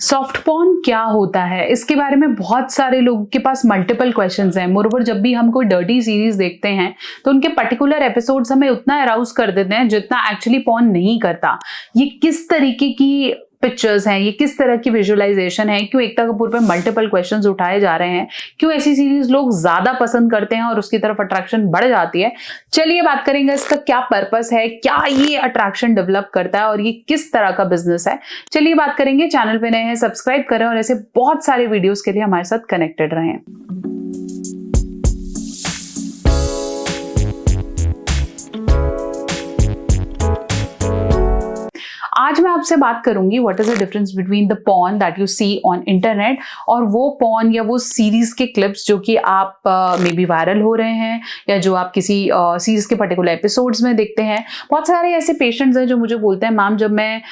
Soft porn क्या होता है? इसके बारे में बहुत सारे लोगों के पास मल्टीपल क्वेश्चंस हैं। मोreover जब भी हम कोई डर्टी सीरीज देखते हैं तो उनके पर्टिकुलर एपिसोड्स हमें उतना अराउज कर देते हैं जितना एक्चुअली पॉर्न नहीं करता। ये किस तरीके की पिक्चर्स हैं, ये किस तरह की विजुअलाइजेशन है, क्यों एकता कपूर पे मल्टीपल क्वेश्चंस उठाए जा रहे हैं, क्यों ऐसी सीरीज लोग ज्यादा पसंद करते हैं और उसकी तरफ अट्रैक्शन बढ़ जाती है। चलिए बात करेंगे इसका क्या पर्पस है, क्या ये अट्रैक्शन डेवलप करता है और ये किस तरह का बिजनेस है। चलिए बात करेंगे। चैनल पे नए हैं सब्सक्राइब करें और ऐसे बहुत सारे वीडियोस के लिए हमारे साथ कनेक्टेड रहें। आज मैं आपसे बात करूंगी what is the difference between the porn that you see on internet और वो पॉर्न या वो सीरीज के क्लिप्स जो कि आप मे बी वायरल हो रहे हैं या जो आप किसी सीरीज के पर्टिकुलर एपिसोड्स में देखते हैं। बहुत सारे ऐसे पेशेंट्स हैं जो मुझे बोलते हैं मैम जब मैं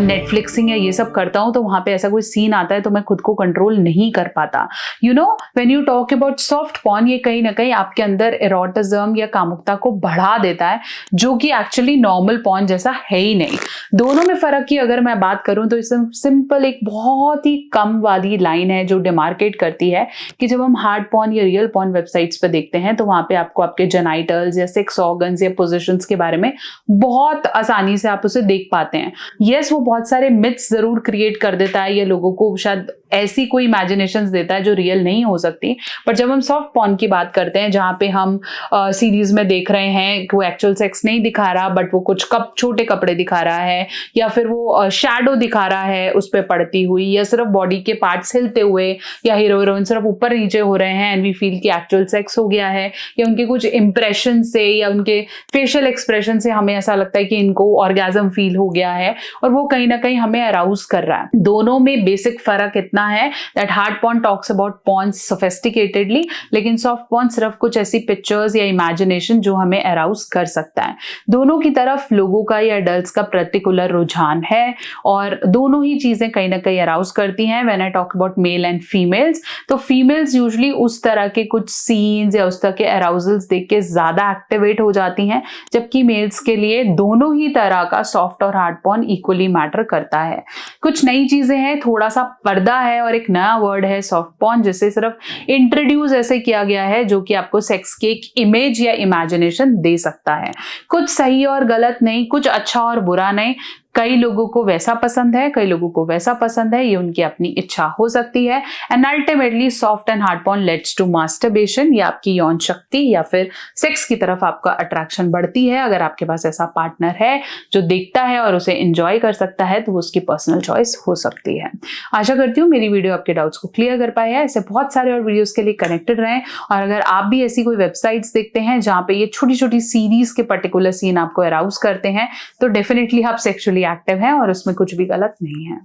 नेटफ्लिक्सिंग या ये सब करता हूँ तो वहाँ पे ऐसा कोई सीन आता है तो मैं खुद को कंट्रोल नहीं कर पाता। You know when you talk about soft porn, ये कहीं ना कहीं आपके अंदर एरोटिज्म या कामुकता को बढ़ा देता है जो कि एक्चुअली नॉर्मल पॉर्न जैसा है ही नहीं। दोनों में फर्क की अगर मैं बात करूं तो इसमें सिंपल एक बहुत ही कम वाली लाइन है जो डिमार्केट करती है कि जब हम हार्ड पॉर्न या रियल पॉर्न वेबसाइट्स पे देखते हैं तो वहां पे आपको आपके जेनाइटल्स या सेक्स ऑर्गन्स या पोजीशंस के बारे में बहुत आसानी से आप उसे देख पाते हैं। यस, वो बहुत सारे मिथ्स जरूर क्रिएट कर देता है या लोगों को शायद ऐसी कोई इमेजिनेशंस देता है जो रियल नहीं हो सकती। बट जब हम सॉफ्ट पॉर्न की बात करते हैं जहां पे हम सीरीज में देख रहे हैं कि वो एक्चुअल सेक्स नहीं दिखा रहा बट वो कुछ छोटे कपड़े दिखा रहा है या फिर वो शैडो दिखा रहा है उस पर पड़ती हुई, या सिर्फ बॉडी के पार्ट्स हिलते हुए, या हीरो हीरोइन सिर्फ ऊपर नीचे हो रहे हैं एंड वी फील कि एक्चुअल सेक्स हो गया है, या उनके कुछ इंप्रेशन से या उनके फेशियल एक्सप्रेशन से हमें ऐसा लगता है कि इनको ऑर्गेजम फील हो गया है और वो कहीं ना कहीं हमें अराउज कर रहा है। दोनों में बेसिक फर्क इतना है that hard porn talks about porn सोफिस्टिकेटेडली, लेकिन सॉफ्ट पॉर्न सिर्फ कुछ ऐसी पिक्चर्स या इमेजिनेशन जो हमें अराउज कर सकता है। दोनों की तरफ लोगों का या एडल्ट्स का पर्टिकुलर रुझान है और दोनों ही चीजें कहीं ना कहीं अराउज करती हैं। When I talk about male and females, तो फीमेल्स यूजुअली उस तरह के कुछ सीन्स या उस तरह के अराउजल्स देख के ज्यादा एक्टिवेट हो जाती हैं, जबकि मेल्स के लिए दोनों ही तरह का सॉफ्ट और हार्ड पॉर्न इक्वली मैटर करता है। कुछ नई चीजें हैं, थोड़ा सा पर्दा है और एक नया वर्ड है सॉफ्ट पॉर्न जिसे सिर्फ इंट्रोड्यूस ऐसे किया गया है जो कि आपको सेक्स की एक इमेज या इमेजिनेशन दे सकता है। कुछ सही और गलत नहीं, कुछ अच्छा और बुरा नहीं। कई लोगों को वैसा पसंद है, कई लोगों को वैसा पसंद है, ये उनकी अपनी इच्छा हो सकती है। And ultimately soft and hard porn leads to masturbation, या आपकी यौन शक्ति या फिर सेक्स की तरफ आपका अट्रैक्शन बढ़ती है। अगर आपके पास ऐसा पार्टनर है जो देखता है और उसे एंजॉय कर सकता है तो वो उसकी पर्सनल चॉइस हो सकती है। आशा करती हूँ मेरी वीडियो आपके डाउट्स को क्लियर कर पाई है। ऐसे बहुत सारे और वीडियोस के लिए कनेक्टेड रहें और अगर आप भी ऐसी कोई वेबसाइट्स देखते हैं जहाँ पे ये छोटी छोटी सीरीज के पर्टिकुलर सीन आपको अराउज करते हैं तो डेफिनेटली आप सेक्सुअली एक्टिव हैं और उसमें कुछ भी गलत नहीं है।